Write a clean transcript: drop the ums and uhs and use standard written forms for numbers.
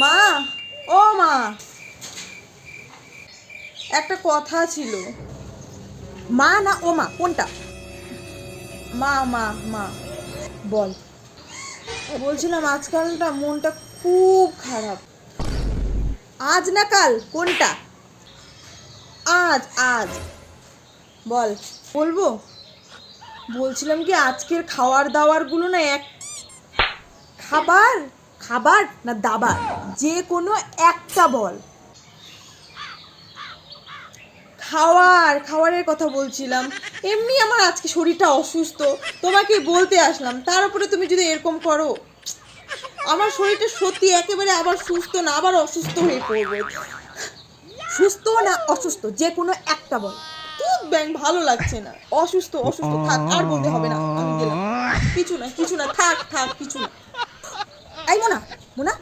মা, ও মা, একটা কথা ছিল। মা না ও মা কোনটা? মা মা মা বল। বলছিলাম আজকালটা মনটা খুব খারাপ। আজ না কাল কোনটা? আজ আজ বল। বলবো, বলছিলাম কি আজকের খাওয়ার দাওয়ারগুলো না এক খাবার? খাবার না দাবার? যে কোনো একটা বল। খাওয়ারের কথা বলছিলাম। এমনি আমার আজকে শরীরটা অসুস্থ, তোমাকে বলতে আসলাম, তার উপরে তুমি যদি এরকম করো। আমার শরীরটা সত্যি একেবারে আবার সুস্থ না, আবার অসুস্থ হয়ে পড়বো। সুস্থ না অসুস্থ যে কোনো একটা বল। দুধ ব্যাং ভালো লাগছে না, অসুস্থ অসুস্থ থাক, আর বলতে হবে না, আমি গেলাম। কিছু না থাক থাক কিছু না। এই মোনা, মোনা,